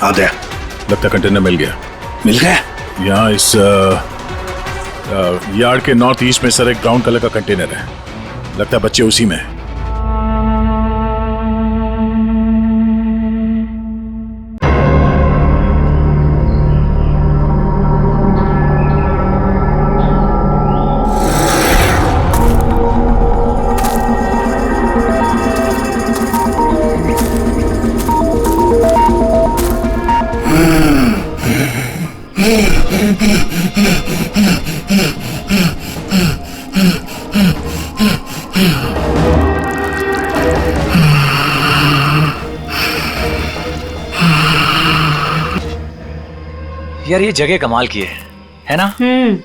हाँ दे। लगता कंटेनर मिल गया। मिल गया? यहाँ इस यार्ड के नॉर्थ ईस्ट में सर एक ब्राउन कलर का कंटेनर है। लगता है बच्चे उसी में है। यार ये जगह कमाल की है ना? I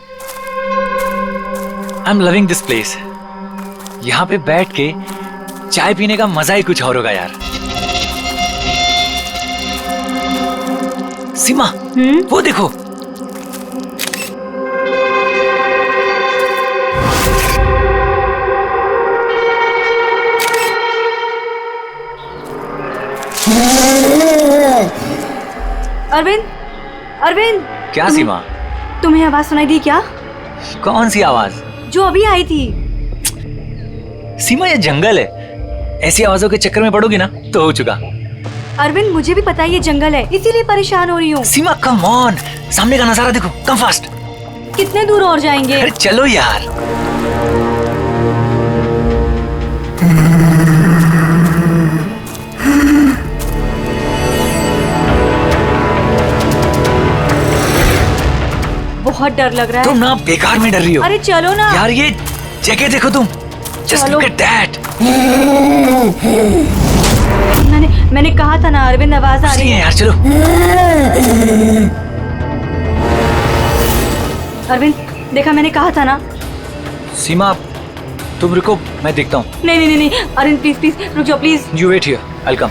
am loving this place. यहाँ पे बैठ के चाय पीने का मजा ही कुछ और होगा यार। सीमा, वो देखो। अरविंद, अरविंद। क्या सीमा? तुम्हें आवाज सुनाई दी क्या? कौन सी आवाज? जो अभी आई थी। सीमा ये जंगल है, ऐसी आवाजों के चक्कर में पड़ोगी ना तो हो चुका। अरविंद मुझे भी पता है ये जंगल है, इसीलिए परेशान हो रही हूँ। सीमा कम ऑन, सामने का नजारा देखो, कम फास्ट। कितने दूर और जाएंगे? अरे चलो यार। बहुत डर लग रहा है। तुम ना बेकार में डर रही हो। अरे चलो ना यार, ये जगह देखो तुम। Just look at that. मैंने कहा था ना अरविंद, आवाज आ रही है यार। चलो अरविंद, देखा मैंने कहा था ना। सीमा तुम रुको, मैं देखता हूँ। नहीं अरविंद प्लीज प्लीज रुक जाओ please. You wait here, I will come.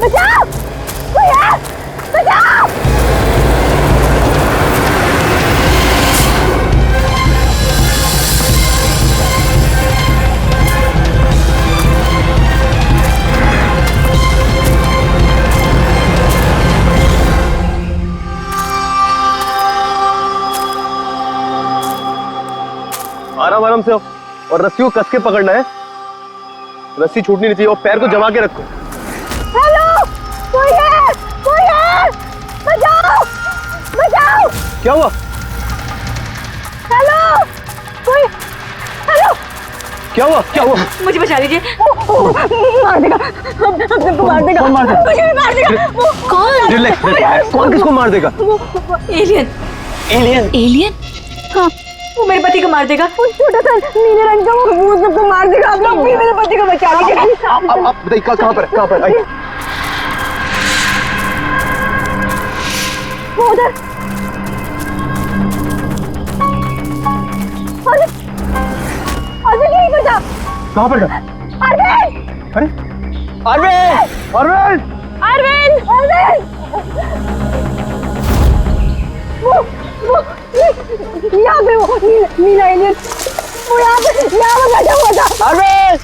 बचाओ! कोई है! बचाओ! आराम से हो और रस्सी को कस के पकड़ना है। रस्सी छूटनी नहीं चाहिए और पैर को जमा के रखो। हेलो, कोई है! कोई है! बचाओ! बचाओ! क्या हुआ? हेलो, कोई! हेलो, क्या हुआ? क्या हुआ? मुझे बचा लीजिए। मार देगा, हम सबको मार देगा। कौन मार देगा? मुझे भी मार देगा। कौन? रिलैक्स। कौन किसको मार देगा? एलियन। एलियन? एलियन? हाँ, वो मेरे पति को मार देगा। वो छोटा सा नीले रंग का वो सबको मार देगा। आप लोग भी मेरे पति को बचा लीजिए। आप बताइए कहाँ पर? कहाँ पर? आइए। वो उधर। अरविंद यहीं पर था। कहाँ पर? अरविंद! अरे अरविंद! अरविंद! अरविंद! अरविंद! वो यहाँ पे वो नीला एलियन वो यहाँ पे बैठा हुआ था। अरविंद!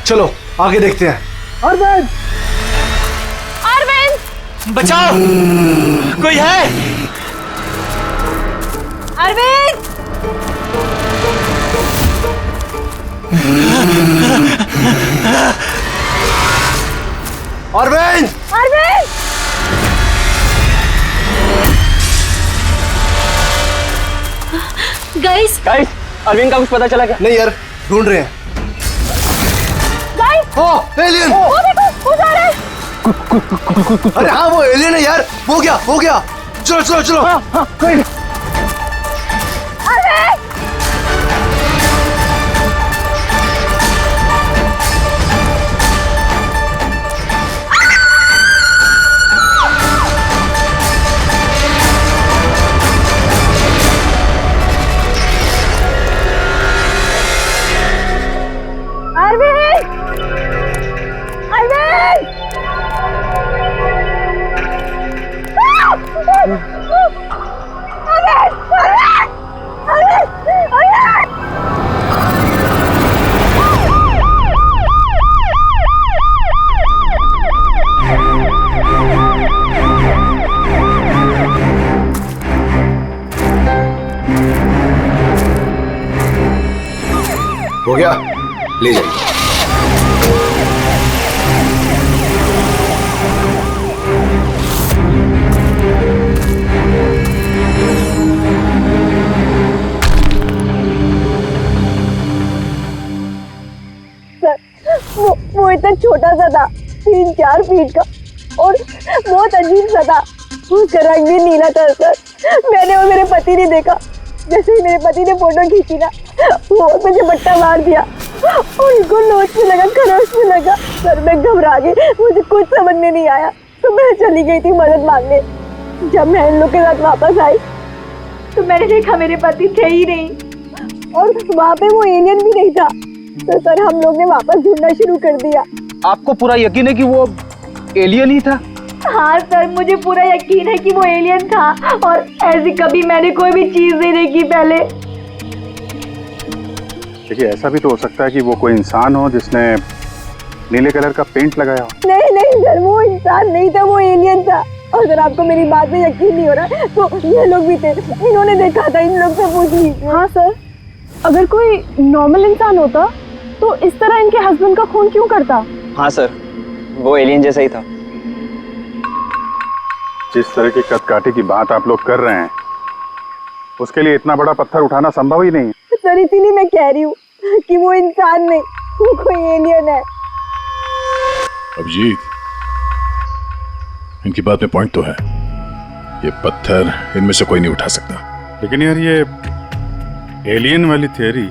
चलो आगे देखते हैं। अरविंद! अरविंद! बचाओ! कोई है? अरविंद! अरविंद! अरविंद! गाइस, अरविंद का कुछ पता चला क्या? नहीं यार, ढूंढ रहे हैं। गाइस! ओ एलियन! वो देखो, वो जा रहा है। अरे हाँ वो एलियन है यार। हो गया। चलो चलो चलो। हाँ कोई नहीं। हो गया, ले जाइए। वो इतना छोटा सा था, 3-4 फीट का, और बहुत अजीब सा था। उसका रंग भी नीला था सर। मैंने और मेरे पति ने देखा, जैसे ही मेरे पति ने फोटो खींची ना, वो मुझे बट्टा मार दिया और उनको नोच में लगा, खरोच में लगा। सर मैं घबरा गई, मुझे कुछ समझ में नहीं आया, तो मैं चली गई थी मदद मांगने। जब मैं इन लोग के साथ वापस आई तो मैंने देखा मेरे पति थे ही नहीं, और वहाँ पे वो एलियन भी नहीं था। तो सर हम लोग ने वापस ढूंढना शुरू कर दिया। आपको पूरा यकीन है कि वो एलियन ही था? हाँ सर, मुझे पूरा यकीन है कि वो एलियन था, और ऐसी कभी मैंने कोई भी चीज नहीं देखी पहले। देखिए, ऐसा भी तो हो सकता है कि वो कोई इंसान हो जिसने नीले कलर का पेंट लगाया हो। नहीं नहीं सर, वो इंसान नहीं था, वो एलियन था। और अगर आपको मेरी बात में यकीन नहीं हो रहा तो ये लोग भी थे, इन्होंने देखा था, इन लोग से पूछ लीजिए। हाँ सर, अगर कोई नॉर्मल इंसान होता तो इस तरह इनके हस्बैंड का खून क्यों करता? हाँ सर, वो एलियन जैसा ही था। जिस तरह की कदकाठी की बात आप लोग कर रहे हैं, उसके लिए इतना बड़ा पत्थर उठाना संभव ही नहीं। सर इसीलिए मैं कह रही हूँ कि वो इंसान नहीं, वो कोई एलियन है। अभिजीत, इनकी बात में पॉइंट तो है। ये पत्थर इनमें से कोई नहीं उठा सकता। लेकिन यार, ये एलियन वाली थियरी,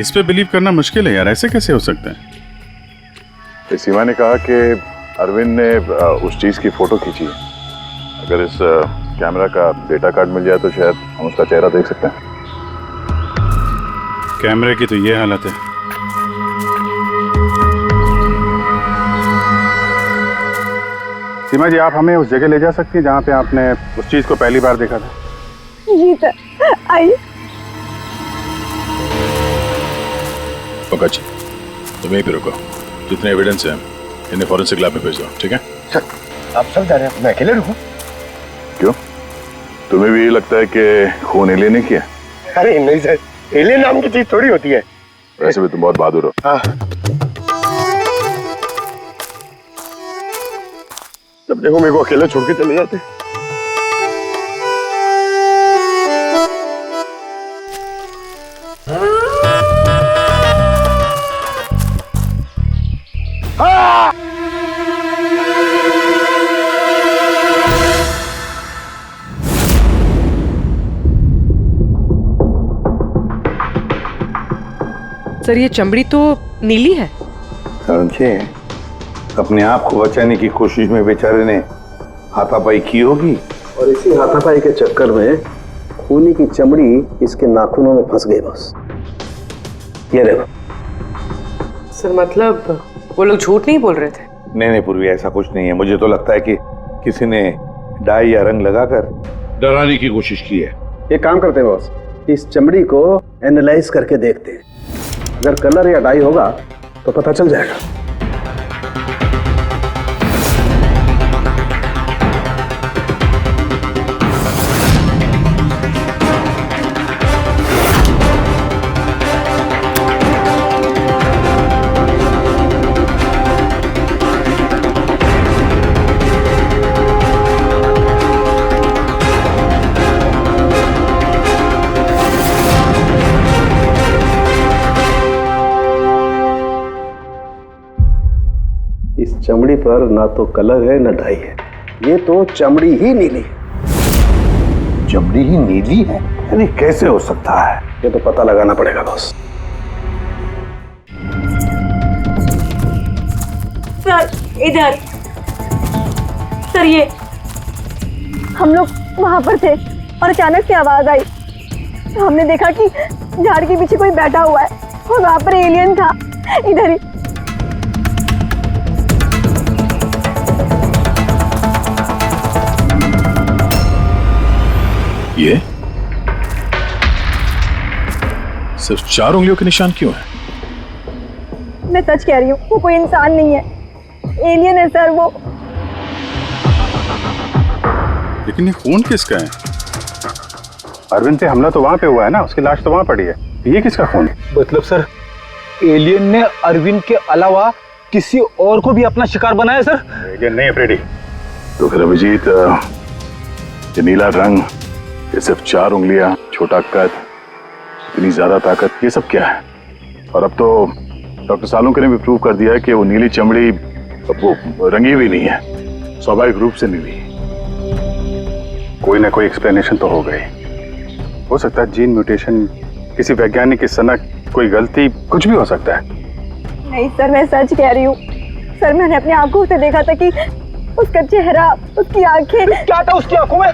इस पे बिलीव करना मुश्किल है यार। ऐसे कैसे हो सकता है? सीमा ने कहा कि अरविंद ने उस चीज की फोटो खींची है। अगर इस कैमरा का डेटा कार्ड मिल जाए तो शायद हम उसका चेहरा देख सकते हैं। कैमरे की तो ये हालत है। सीमा जी, आप हमें उस जगह ले जा सकती हैं जहाँ पे आपने उस चीज को पहली बार देखा था? जी सर, आइए। पंकज, तुम यहीं पे रुको। जितने एविडेंस हैं इन्हें फॉरेंसिक लैब में भेज दो, ठीक है? सर, आप सब जा रहे हैं, मैं अकेले रुकूं? क्यों, तुम्हें भी ये लगता है कि खून एलियन ने किया? अरे नहीं सर, एलियन नाम की चीज थोड़ी होती है। वैसे भी तुम बहुत बहादुर हो। हाँ, जब देखो मेरे को अकेले छोड़ के चले जाते। सर ये चमड़ी तो नीली है। समझे, अपने आप को बचाने की कोशिश में बेचारे ने हाथापाई की होगी, और इसी हाथापाई के चक्कर में खूनी की चमड़ी इसके नाखूनों में फंस गई। बस ये देखो। सर मतलब वो लोग झूठ नहीं बोल रहे थे? नहीं नहीं पूर्वी, ऐसा कुछ नहीं है। मुझे तो लगता है कि किसी ने डाई या रंग लगाकर डराने की कोशिश की है। एक काम करते हैं बॉस, इस चमड़ी को एनालाइज करके देखते हैं। अगर कलर या डाई होगा तो पता चल जाएगा। इस चमड़ी पर ना तो कलर है ना डाई है, ये तो चमड़ी ही नीली है। चमड़ी ही नीली है, यानी कैसे हो सकता है? ये तो पता लगाना पड़ेगा बॉस। सर इधर। सर ये हम लोग वहां पर थे और अचानक से आवाज आई। हमने देखा कि झाड़ के पीछे कोई बैठा हुआ है और वहां पर एलियन था, इधर ही। ये सिर्फ 4 उंगलियों के निशान क्यों है? मैं सच कह रही हूँ, वो कोई इंसान नहीं है, एलियन है सर वो। लेकिन ये खून किसका है? अरविंद पे हमला तो वहां पे हुआ है ना, उसकी लाश तो वहां पड़ी है। ये किसका खून है? मतलब सर एलियन ने अरविंद के अलावा किसी और को भी अपना शिकार बनाया सर? एलियन नहीं है फ्रेडी। तो फिर अभिजीत, ये नीला रंग, ये सिर्फ 4 उंगलियां, छोटा कद, इतनी ज्यादा ताकत, ये सब क्या है? और अब तो डॉक्टर सालुंके ने भी प्रूव कर दिया है कि वो नीली चमड़ी वो रंगी हुई नहीं है, स्वाभाविक रूप से नीली। कोई ना कोई एक्सप्लेनेशन तो हो गई। हो सकता है जीन म्यूटेशन, किसी वैज्ञानिक की सनक, कोई गलती, कुछ भी हो सकता है। नहीं सर, मैं सच कह रही हूँ सर, मैंने अपनी आंखों से देखा था कि उसका चेहरा, उसकी आंखें। क्या था उसकी आंखों में?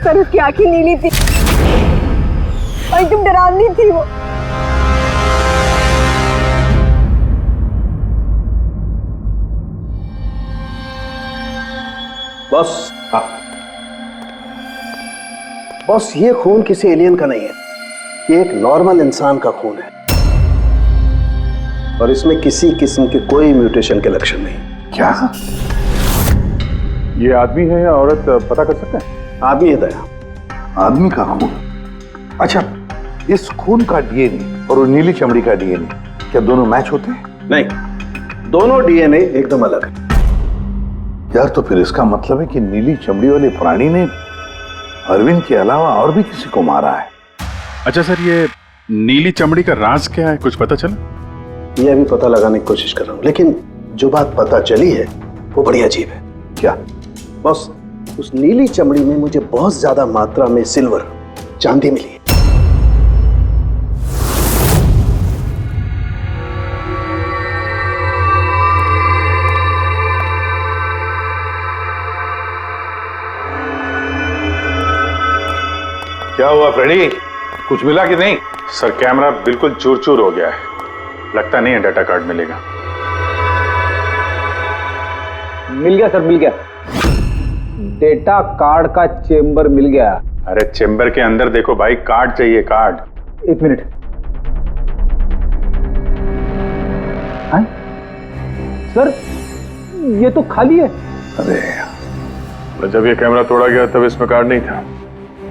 सर उसकी आंखें नीली थी और एकदम डरावनी थी वो। बॉस, बॉस ये खून किसी एलियन का नहीं है, ये एक नॉर्मल इंसान का खून है और इसमें किसी किस्म के कोई म्यूटेशन के लक्षण नहीं। क्या? ये आदमी है या औरत पता कर सकते हैं? आदमी है दया। आदमी का खून? अच्छा, इस खून का डीएनए और वो नीली चमड़ी का डीएनए क्या दोनों मैच होते हैं? नहीं, दोनों डीएनए एकदम अलग है। यार तो फिर इसका मतलब है कि नीली चमड़ी वाले प्राणी ने अरविंद के अलावा और भी किसी को मारा है। अच्छा सर, ये नीली चमड़ी का राज क्या है, कुछ पता चला? ये अभी पता लगाने की कोशिश कर रहा हूं, लेकिन जो बात पता चली है वो बड़ी अजीब है। क्या? बॉस, उस नीली चमड़ी में मुझे बहुत ज्यादा मात्रा में सिल्वर, चांदी मिली है। क्या हुआ फ्रेडी, कुछ मिला कि नहीं? सर कैमरा बिल्कुल चूर चूर हो गया है, लगता नहीं है डाटा कार्ड मिलेगा। मिल गया सर, मिल गया। डेटा कार्ड का चेंबर मिल गया। अरे चेंबर के अंदर देखो भाई, कार्ड चाहिए, कार्ड। 1 मिनट। हाँ? सर ये तो खाली है। अरे जब ये कैमरा तोड़ा गया तब इसमें कार्ड नहीं था।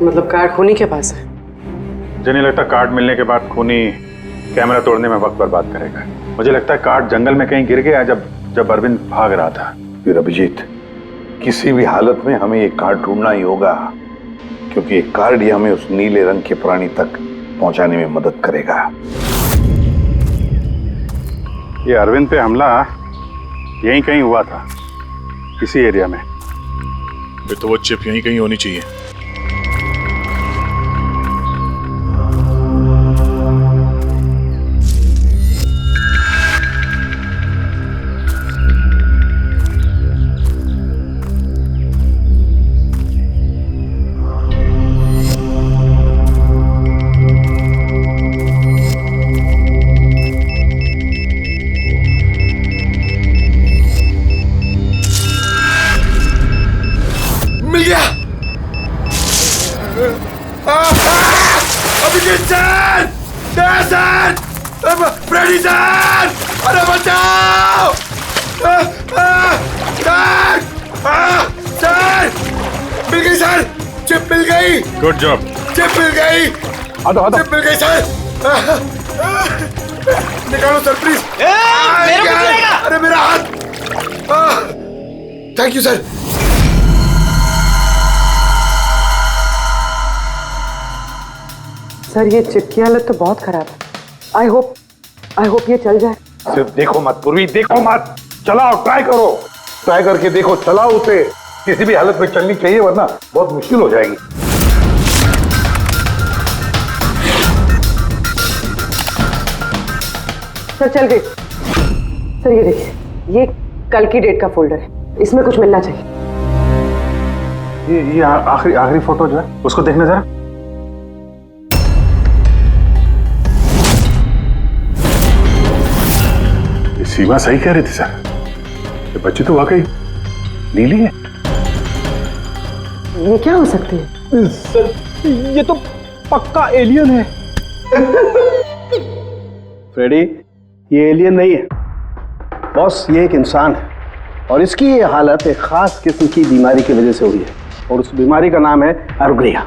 मतलब कार्ड खूनी के पास है? मुझे नहीं लगता कार्ड मिलने के बाद खूनी कैमरा तोड़ने में वक्त बर्बाद करेगा। मुझे लगता है कार्ड जंगल में कहीं गिर गया जब अरविंद भाग रहा था। फिर अभिजीत, किसी भी हालत में हमें ये कार्ड ढूंढना ही होगा, क्योंकि ये कार्ड ही हमें उस नीले रंग के प्राणी तक पहुंचाने में मदद करेगा। ये अरविंद पे हमला यहीं कहीं हुआ था, इसी एरिया में। फिर तो वो चिप यहीं कहीं होनी चाहिए। मिल गया। Abhijit sir, sir, Freddie sir, अरे बचाओ! सर, मिल गई सर, चिप मिल गई। Good job. चिप मिल गई। चिप मिल गई सर। निकालो सर प्लीज। अरे मेरा हाथ। Thank you sir. सर ये चिप की हालत तो बहुत खराब है। आई होप ये चल जाए। सिर्फ देखो मत पूर्वी, देखो मत, चलाओ, ट्राई करो, ट्राई करके देखो, चलाओ उसे। किसी भी हालत में चलनी चाहिए, वरना बहुत मुश्किल हो जाएगी। सर चल गई। सर ये देखिए, ये कल की डेट का फोल्डर है, इसमें कुछ मिलना चाहिए। ये आखिरी फोटो जो है उसको देखना जरा। ये सीमा सही कह रही थी सर, ये बच्ची तो वाकई नीली है। ये क्या हो सकती है? सर ये तो पक्का एलियन है। फ्रेडी, ये एलियन नहीं है बॉस, ये एक इंसान है और इसकी ये हालत एक खास किस्म की बीमारी की वजह से हुई है और उस बीमारी का नाम है अरुग्रिया।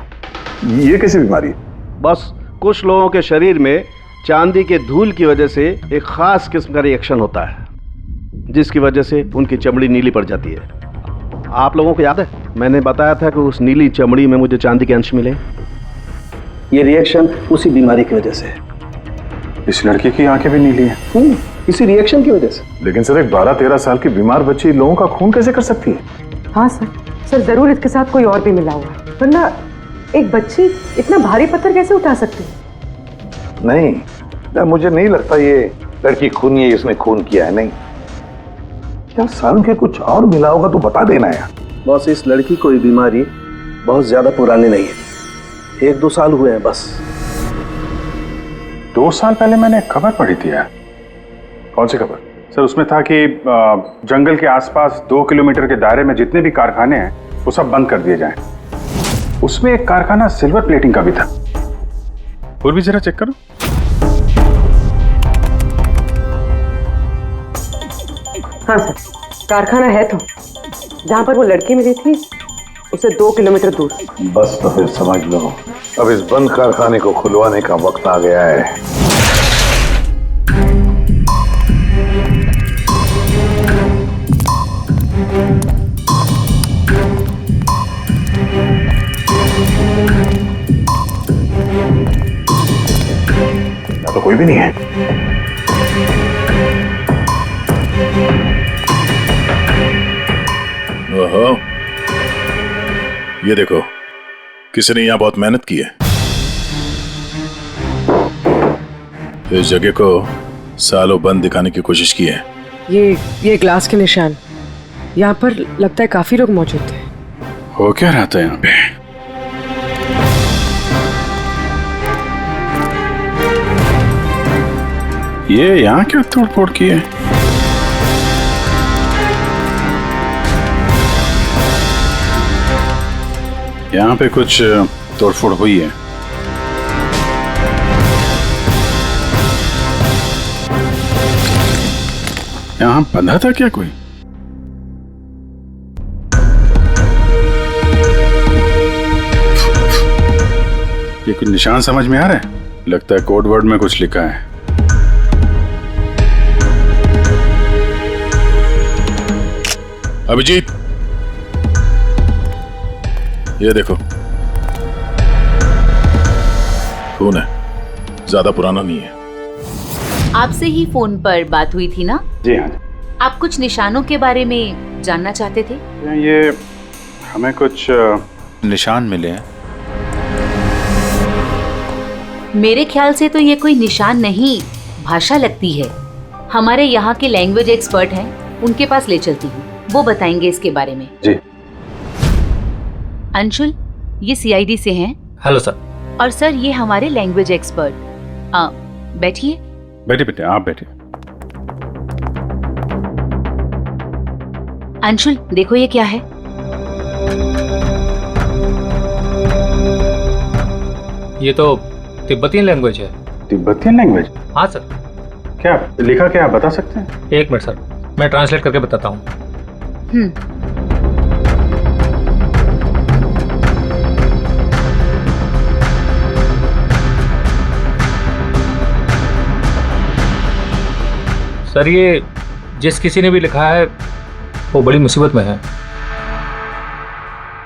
ये कैसी बीमारी है? बस कुछ लोगों के शरीर में चांदी के धूल की वजह से एक खास किस्म का रिएक्शन होता है जिसकी वजह से उनकी चमड़ी नीली पड़ जाती है। आप लोगों को याद है मैंने बताया था कि उस नीली चमड़ी में मुझे चांदी के अंश मिले। ये रिएक्शन उसी बीमारी की वजह से है। इस लड़की की आंखें भी नीली हैं। इसी रिएक्शन की वजह से। लेकिन सर एक 12-13 साल की बीमार बच्ची लोगों का खून कैसे कर सकती है? हाँ सर जरूर इसके साथ कोई और भी मिला हुआ है, वरना एक बच्ची इतना भारी पत्थर कैसे उठा सकती है? नहीं, मुझे नहीं लगता ये लड़की खून है, इसने खून किया है। नहीं क्या साल के कुछ और मिला होगा तो बता देना यार। बॉस, इस लड़की को ये बीमारी बहुत ज्यादा पुरानी नहीं है, 1-2 साल हुए हैं बस। 2 साल पहले मैंने एक खबर पढ़ी थी यार। कौन सी खबर? सर उसमें था कि जंगल के आसपास 2 किलोमीटर के दायरे में जितने भी कारखाने हैं वो सब बंद कर दिए जाएं। उसमें एक कारखाना सिल्वर प्लेटिंग का भी था। और भी जरा चेक करो। हाँ सर, कारखाना है तो जहाँ पर वो लड़की मिली थी उसे 2 किलोमीटर दूर। बस तो फिर समझ लो अब इस बंद कारखाने को खुलवाने का वक्त आ गया है। तो कोई भी नहीं है। ओहो, ये देखो, किसी ने यहाँ बहुत मेहनत की है। इस जगह को सालों बंद दिखाने की कोशिश की है। ये ग्लास के निशान, यहाँ पर लगता है काफी लोग मौजूद थे। हो क्या रहा था यहाँ पे? ये यहाँ क्या तोड़ फोड़ की है? यहाँ पे कुछ तोड़फोड़ हुई है। यहाँ बंधा था क्या कोई? ये कुछ निशान समझ में आ रहा है? लगता है कोड वर्ड में कुछ लिखा है। अभिजीत, ये देखो, खून है, ज्यादा पुराना नहीं है। आपसे ही फोन पर बात हुई थी ना? जी हाँ। आप कुछ निशानों के बारे में जानना चाहते थे? ये हमें कुछ निशान मिले हैं। मेरे ख्याल से तो ये कोई निशान नहीं, भाषा लगती है। हमारे यहाँ के लैंग्वेज एक्सपर्ट हैं, उनके पास ले चलती हूँ, वो बताएंगे इसके बारे में। जी। अंशुल, ये सीआईडी से हैं। Hello sir. और सर ये हमारे लैंग्वेज एक्सपर्ट। बैठिए। बैठे बेटे, आप बैठे। अंशुल देखो ये क्या है। ये तो तिब्बतियन लैंग्वेज है। Tibetan language? हाँ सर। क्या लिखा, क्या आप बता सकते हैं? 1 मिनट सर, मैं ट्रांसलेट करके बताता हूँ। सर ये जिस किसी ने भी लिखा है वो बड़ी मुसीबत में है।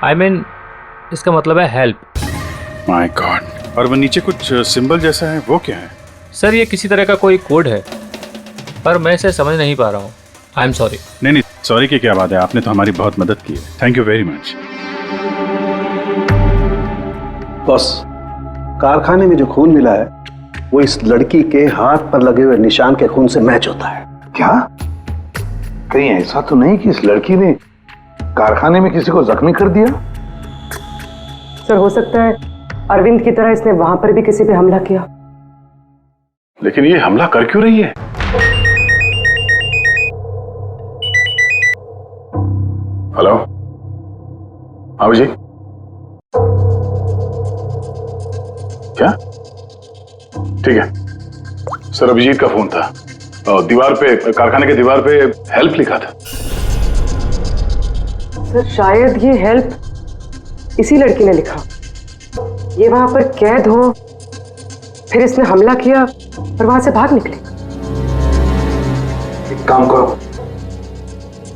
I mean, इसका मतलब है हेल्प। My God. और वो नीचे कुछ सिंबल जैसा है, वो क्या है? सर ये किसी तरह का कोई कोड है, पर मैं इसे समझ नहीं पा रहा हूँ। I am sorry. नहीं, सॉरी की क्या बात है, आपने तो हमारी बहुत मदद की है। Thank you very much. Boss, कारखाने में जो खून मिला है वो इस लड़की के हाथ पर लगे हुए निशान के खून से मैच होता है। क्या? कहीं ऐसा तो नहीं कि इस लड़की ने कारखाने में किसी को जख्मी कर दिया? सर हो सकता है अरविंद की तरह इसने वहां पर भी किसी पे हमला किया। लेकिन ये हमला कर क्यों रही है? हेलो, हाँ जी, क्या? ठीक है सर, अभिजीत का फोन था। दीवार पे, कारखाने के दीवार पे हेल्प लिखा था। सर शायद ये हेल्प इसी लड़की ने लिखा। ये वहां पर कैद हो, फिर इसने हमला किया और वहां से भाग निकली। एक काम करो,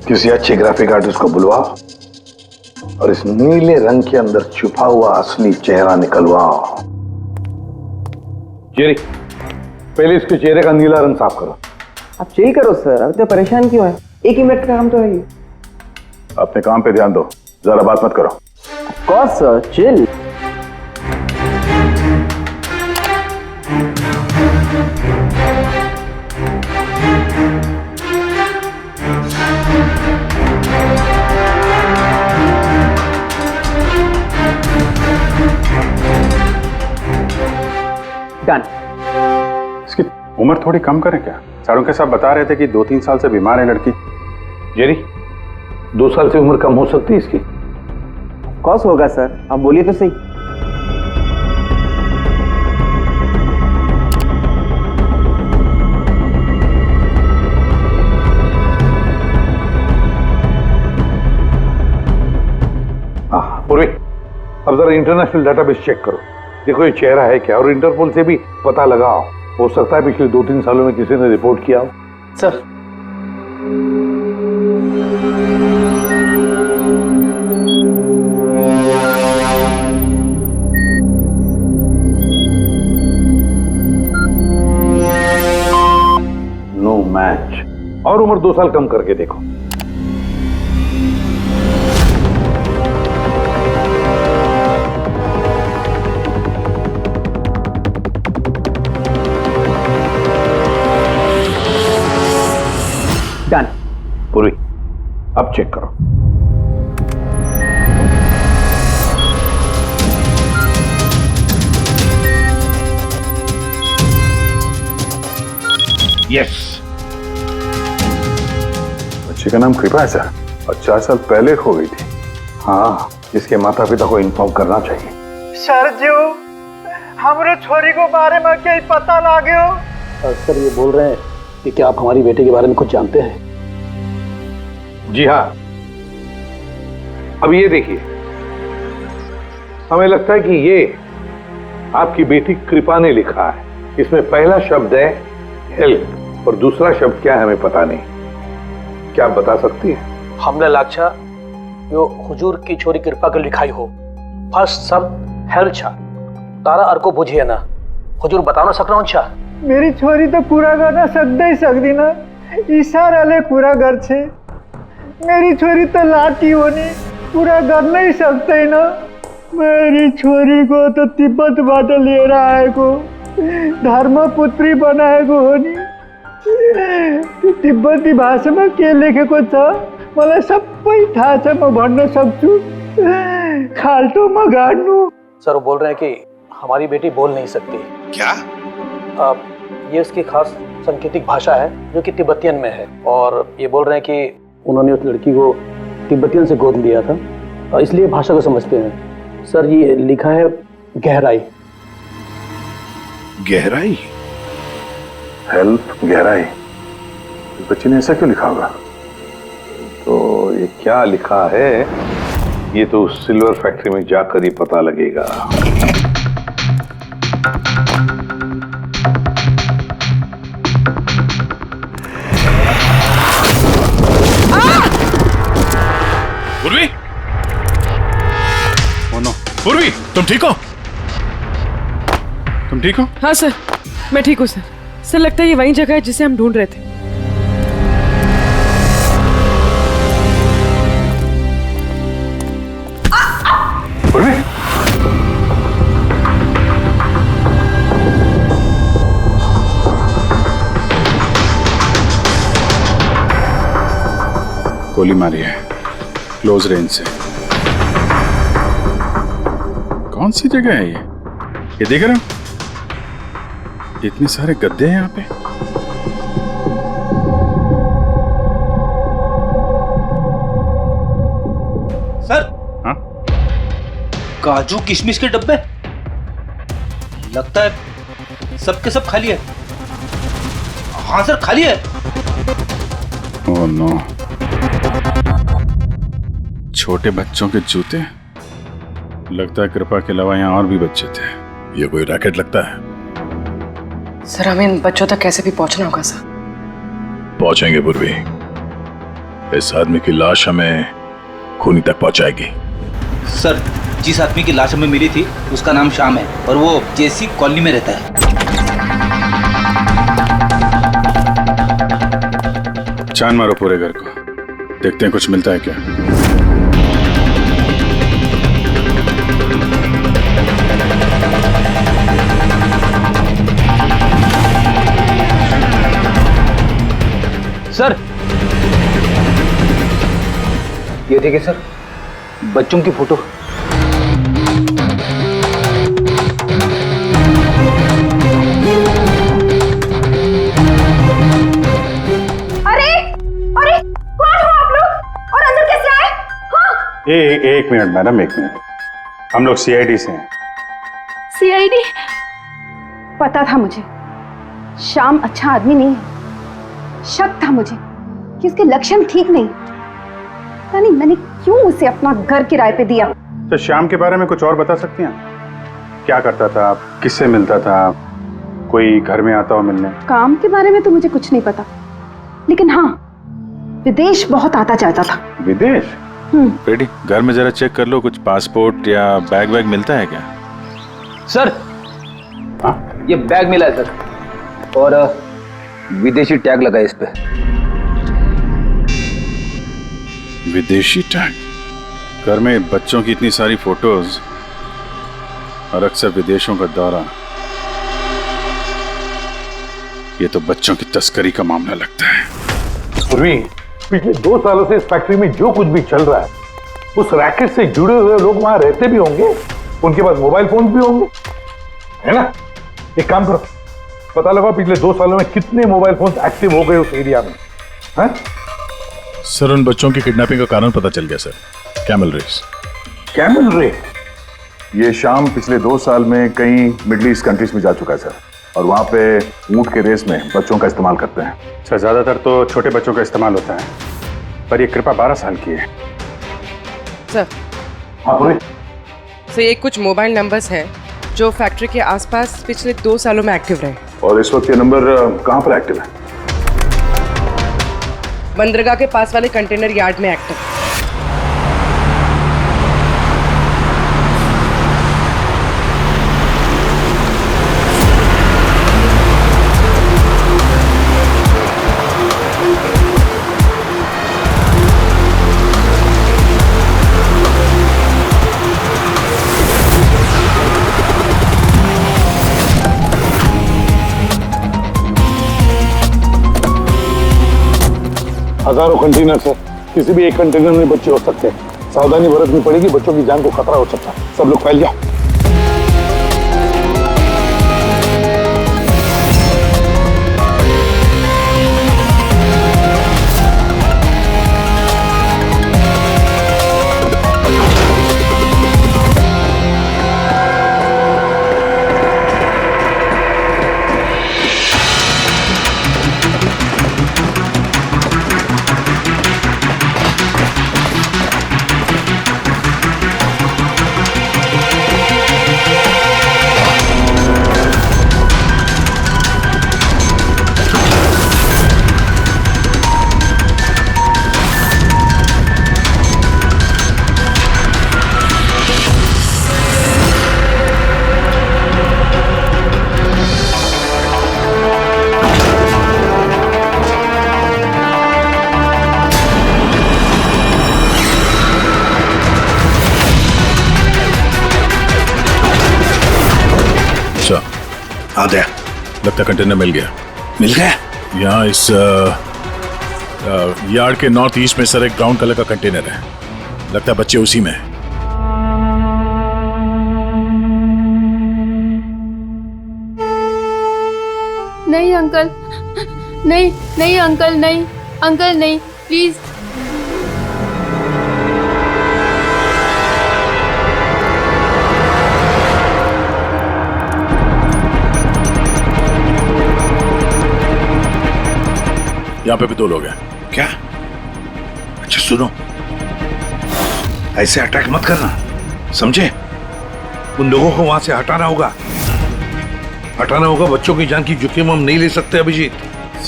किसी अच्छे ग्राफिक आर्टिस्ट को बुलवाओ और इस नीले रंग के अंदर छुपा हुआ असली चेहरा निकलवाओ। जेरी, पहले इसके चेहरे का नीला रंग साफ करो। आप चिल करो सर, अब तो परेशान क्यों है? 1 ही मिनट का काम तो है ये। अपने काम पे ध्यान दो, ज्यादा बात मत करो। Cos sir, chill. डन। इसकी उम्र थोड़ी कम करें क्या? सारों के साथ बता रहे थे कि 2-3 साल से बीमार है लड़की। जेरी, 2 साल से उम्र कम हो सकती है इसकी? कॉस होगा सर, आप बोलिए तो सही। पूर्वी, अब जरा इंटरनेशनल डाटाबेस चेक करो, देखो ये चेहरा है क्या, और इंटरपोल से भी पता लगाओ। हो सकता है पिछले 2-3 सालों में किसी ने रिपोर्ट किया हो। Sir no match. और उम्र 2 साल कम करके देखो। डन। पूरी, अब चेक करो। यस। बच्चे का नाम कृपा है सर, और 4 साल पहले खो गई थी। हाँ, इसके माता पिता को इन्फॉर्म करना चाहिए। सर जी, हमरे छोरी को बारे में क्या पता लागे हो? सर ये बोल रहे हैं कि क्या आप हमारी बेटे के बारे में कुछ जानते हैं? जी हाँ। अब ये देखिए, हमें लगता है कि ये आपकी बेटी कृपा ने लिखा है। इसमें पहला शब्द है हेल्प और दूसरा शब्द क्या है हमें पता नहीं। क्या आप बता सकती हैं? हमने लाक्षा यो हुजूर की छोरी कृपा के लिखाई हो। फर्स्ट शब्द हेल्प छा, तारा अर को बुझिए ना। हुजूर बता ना सकना छा। मेरी छोरी तो पूरा करना सकते ही सकती ना, इशारा ले पूरा घर छे। मेरी छोरी तो लाठी होनी, पूरा कर नहीं सकते ना। मेरी छोरी को तो तिब्बत बाटे ले रहा है को, धर्मपुत्री बनाए को होनी। तिब्बती भाषा में के लेखे को छ मलाई सबै थाहा छ, म भन्न सक्छु। खाल्टो म गाड्नु। सर वो बोल रहे हैं कि हमारी बेटी बोल नहीं सकती। क्या? ये उसकी खास सांकेतिक भाषा है जो कि तिब्बतियन में है, और ये बोल रहे हैं कि उन्होंने उस लड़की को तिब्बतियन से गोद लिया था, इसलिए भाषा को समझते हैं। सर ये लिखा है गहराई। गहराई? हेल्प गहराई? बच्चे ने ऐसा क्यों लिखा होगा? तो ये क्या लिखा है, ये तो सिल्वर फैक्ट्री में जाकर ही पता लगेगा। पूर्वी, पूर्वी, तुम ठीक हो? तुम ठीक हो? हाँ सर, मैं ठीक हूँ सर। सर लगता है ये वही जगह है जिसे हम ढूंढ रहे थे। गोली मारी है क्लोज रेंज से। कौन सी जगह है ये देख रहे हो? इतने सारे गद्दे हैं यहाँ पे। सर। हाँ? काजू किशमिश के डब्बे, लगता है सबके सब खाली है। हाँ सर, खाली है। ओह नो, छोटे बच्चों के जूते। लगता है कृपा के अलावा यहाँ और भी बच्चे थे। ये कोई रैकेट लगता है। सर हमें इन बच्चों तक कैसे भी पहुंचना होगा सर। पहुंचेंगे पूर्वी। इस आदमी की लाश हमें खूनी तक पहुंचाएगी। सर, जिस आदमी की लाश हमें मिली थी उसका नाम श्याम है और वो जेसी कॉलोनी में रहता है। छान मारो पूरे घर को, देखते हैं कुछ मिलता है क्या। सर, ये देखिए सर, बच्चों की फोटो। एक मिनट मैडम, एक मिनट। हम लोग सीआईडी से हैं। सीआईडी? पता था मुझे श्याम अच्छा आदमी नहीं है। शक था मुझे कि उसके लक्षण ठीक नहीं। पता नहीं मैंने क्यों उसे अपना घर किराए पे दिया। तो श्याम के बारे में कुछ और बता सकती हैं? क्या करता था, किससे मिलता था, कोई घर में आता हो मिलने? काम के बारे में तो मुझे कुछ नहीं पता, लेकिन हाँ, विदेश बहुत आता जाता था। विदेश? बेटी, घर में जरा चेक कर लो, कुछ पासपोर्ट या बैग वैग मिलता है क्या? सर, हाँ? ये बैग मिला है सर, और विदेशी टैग लगा है इस पे। विदेशी टैग? घर में बच्चों की इतनी सारी फोटोज और अक्सर विदेशों का दौरा, ये तो बच्चों की तस्करी का मामला लगता है। पूर्वी, पिछले 2 सालों से इस फैक्ट्री में जो कुछ भी चल रहा है, उस रैकेट से जुड़े हुए लोग वहां रहते भी होंगे, उनके पास मोबाइल फोन भी होंगे, है ना? एक काम करो, पता लगाओ पिछले 2 सालों में कितने मोबाइल फोन एक्टिव हो गए उस एरिया में। है? सर, उन बच्चों की किडनैपिंग का कारण पता चल गया sir. Camel race. Camel race? ये शाम पिछले 2 साल में कई मिडिल ईस्ट कंट्रीज में जा चुका है सर, और वहां पे ऊंट के रेस में बच्चों का इस्तेमाल करते हैं। सर, ज्यादातर तो छोटे बच्चों का इस्तेमाल होता है, पर ये कृपा 12 साल की है। सर, हाँ पूरी? सर ये कुछ मोबाइल नंबर्स हैं जो फैक्ट्री के आसपास पिछले 2 सालों में एक्टिव रहे। और इस वक्त ये नंबर कहां पर एक्टिव है? बंदरगाह के पास वाले कंटेनर यार्ड में एक्टिव। हजारों कंटेनर है, किसी भी एक कंटेनर में बच्चे हो सकते हैं। सावधानी बरतनी पड़ेगी, बच्चों की जान को खतरा हो सकता है। सब लोग फैल जाओ। अच्छा, 啊，对， लगता कंटेनर मिल गया। मिल गया। यहाँ इस यार्ड के नॉर्थ ईस्ट में सर एक ब्राउन कलर का कंटेनर है, लगता है बच्चे उसी में हैं। नहीं अंकल, नहीं नहीं अंकल, नहीं अंकल, नहीं प्लीज। यहाँ पे भी 2 लोग हैं। क्या? अच्छा सुनो, ऐसे अटैक मत करना, समझे? उन लोगों को वहां से हटाना होगा, हटाना होगा। बच्चों की जान की जोखिम हम नहीं ले सकते अभिजीत।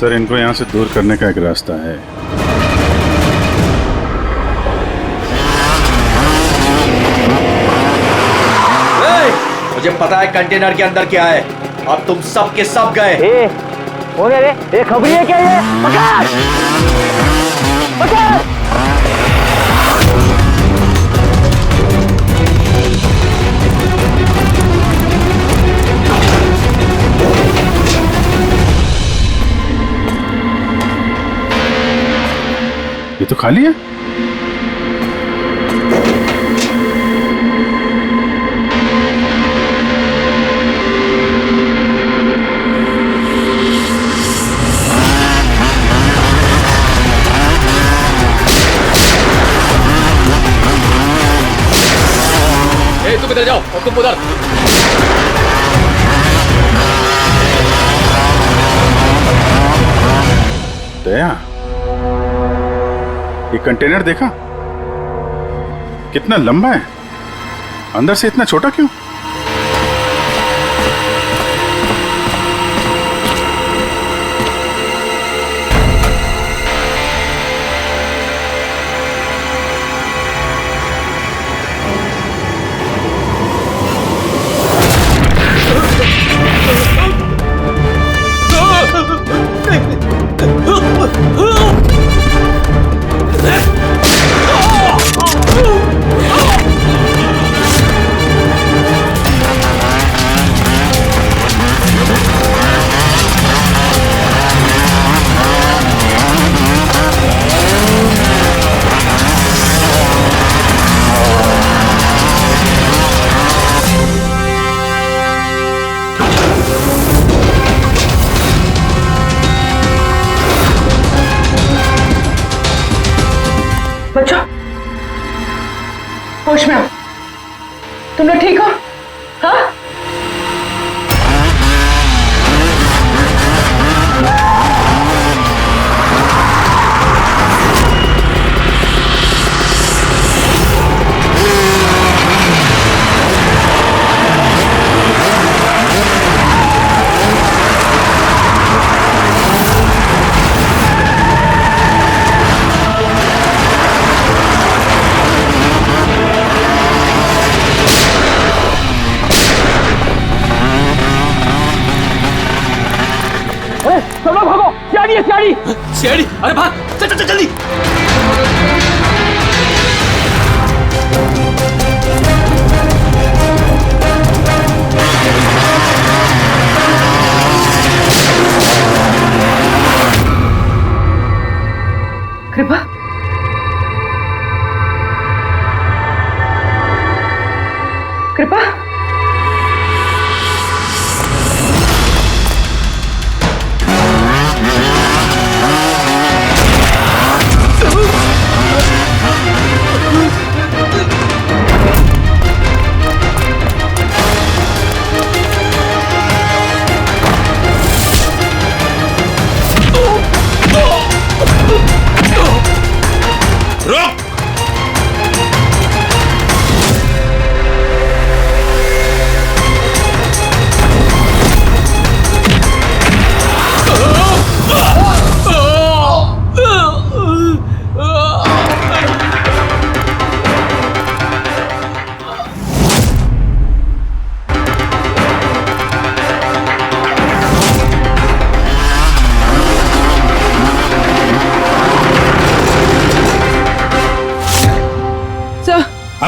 सर इनको यहाँ से दूर करने का एक रास्ता है। मुझे पता है कंटेनर के अंदर क्या है। अब तुम सब के सब गए। हो गया रे, ये खबरी है क्या? ये पकड़ पकड़। ये तो खाली है। तुम इधर जाओ और तुम उधर। दया, ये कंटेनर देखा कितना लंबा है, अंदर से इतना छोटा क्यों? बच्चों होश में आओ, तुम लोग ठीक हो? हाँ? सब लोग भागो, सियाड़ी है सियाड़ी। सियाड़ी, अरे भाग, चल चल चल जल्दी। कृपा, कृपा,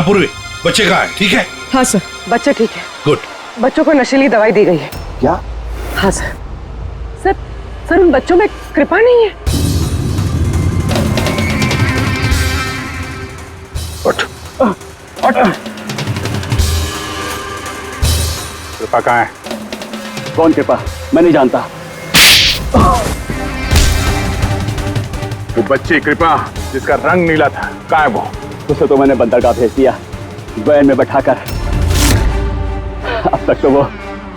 पूर्वी, बच्चे कहाँ है? ठीक है? हाँ सर, बच्चे ठीक है। गुड। बच्चों को नशीली दवाई दी गई है। क्या? हाँ सर। सर, सर उन बच्चों में कृपा नहीं है। उठ उठ। कृपा कहाँ है? कौन कृपा? मैं नहीं जानता। वो बच्ची कृपा जिसका रंग नीला था, कहाँ है वो? उसे तो मैंने बंदरगाह भेज दिया, वैन में बैठाकर। अब तक तो वो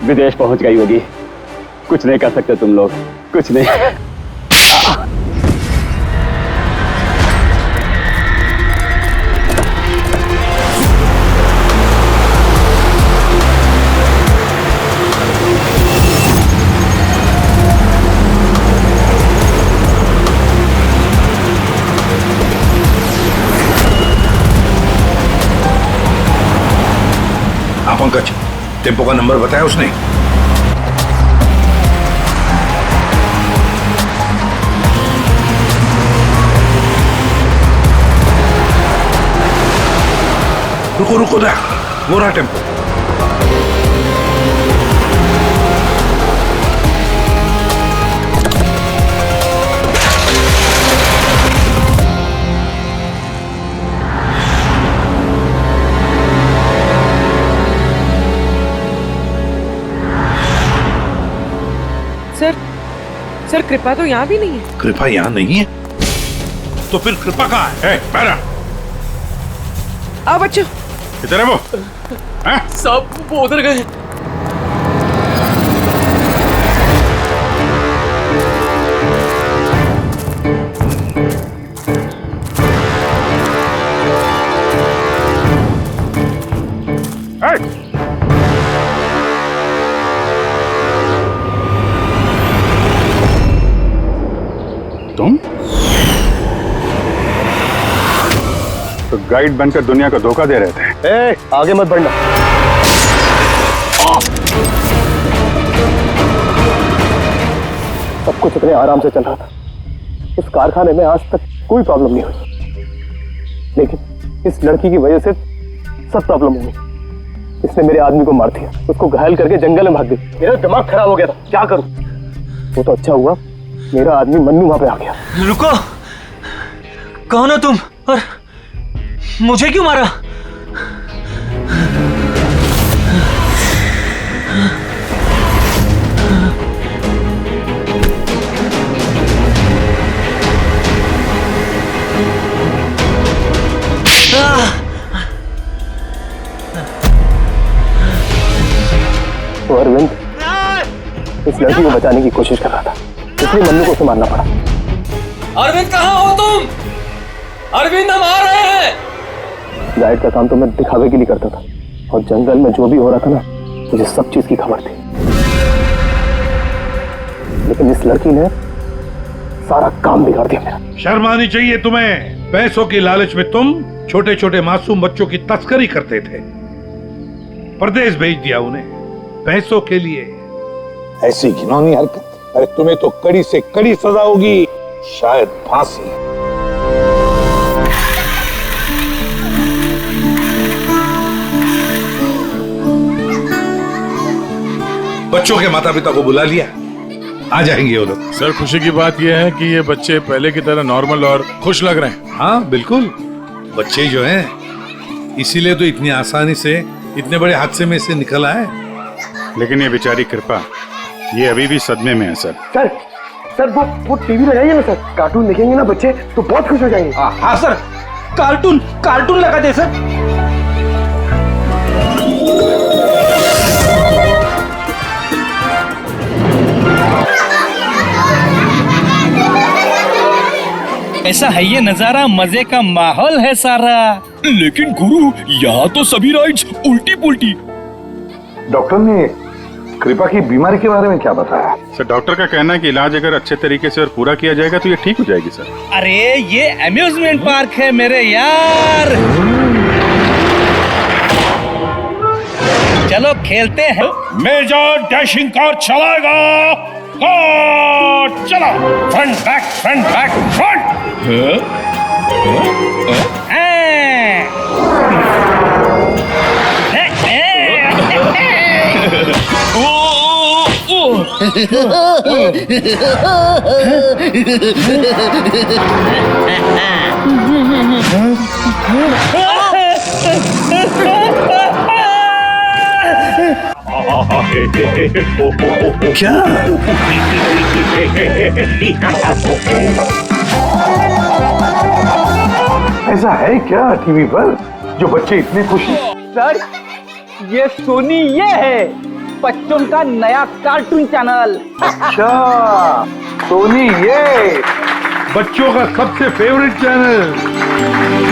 विदेश पहुंच गई होगी। कुछ नहीं कर सकते तुम लोग, कुछ नहीं। हाँ पंकज, टेम्पो का नंबर बताया उसने? रुको रुको दया, वो रहा टेम्पो। सर कृपा तो यहाँ भी नहीं है। कृपा यहाँ नहीं है? तो फिर कृपा कहाँ है? पैरा आओ बच्चों। किधर है वो? सब वो उधर गए। तुम तो गाइड बनकर दुनिया को धोखा दे रहे थे। आगे मत बढ़ना। सब कुछ इतने आराम से चल रहा था। इस कारखाने में आज तक कोई प्रॉब्लम नहीं हुई, लेकिन इस लड़की की वजह से सब प्रॉब्लम हो गई। इसने मेरे आदमी को मार दिया, उसको घायल करके जंगल में भाग गई। मेरा दिमाग खराब हो गया था, क्या करूं? वो तो अच्छा हुआ मेरा आदमी मन्नू वहां पे आ गया। रुको, कौन हो तुम और मुझे क्यों मारा? तो अरविंद इस लड़की को बचाने की कोशिश कर रहा था, इसलिए मन्नू को उसे मारना पड़ा। अरविंद कहाँ हो तुम? अरविंद हम आ रहे हैं। गाइड का काम तो मैं दिखावे के लिए करता था, और जंगल में जो भी हो रहा था ना, मुझे सब चीज की खबर थी। लेकिन इस लड़की ने सारा काम बिगाड़ दिया मेरा। शर्म आनी चाहिए तुम्हें। पैसों की लालच में तुम छोटे छोटे मासूम बच्चों की तस्करी करते थे, परदेश भेज दिया उन्हें पैसों के लिए। ऐसी घिनौनी हरकत, अरे तुम्हें तो कड़ी से कड़ी सजा होगी, शायद फांसी। बच्चों के माता पिता को बुला लिया, आ जाएंगे वो लोग। सर खुशी की बात यह है कि ये बच्चे पहले की तरह नॉर्मल और खुश लग रहे हैं। हाँ बिल्कुल, बच्चे जो हैं इसीलिए तो इतनी आसानी से इतने बड़े हादसे में से निकल आए। लेकिन ये बेचारी कृपा, ये अभी भी सदमे में है सर। सर वो टीवी लगाइए ना सर, कार्टून देखेंगे ना बच्चे तो बहुत खुश हो जाएंगे। हाँ सर, कार्टून लगा दे सर। ऐसा है ये नजारा, मजे का माहौल है सारा। लेकिन गुरु, यहाँ तो सभी राइड्स उल्टी पुल्टी। डॉक्टर ने कृपा की बीमारी के बारे में क्या बताया? सर डॉक्टर का कहना है कि इलाज अगर अच्छे तरीके से और पूरा किया जाएगा तो ये ठीक हो जाएगी सर। अरे ये अम्यूजमेंट पार्क है मेरे यार, चलो खेलते हैं। मेजर डैशिंग कार चलाएगा। चला, front back front back front. ओ क्या? ऐसा है क्या टीवी पर जो बच्चे इतने खुश हैं? सर ये सोनी ये है बच्चों का नया कार्टून चैनल। अच्छा सोनी ये बच्चों का सबसे फेवरेट चैनल।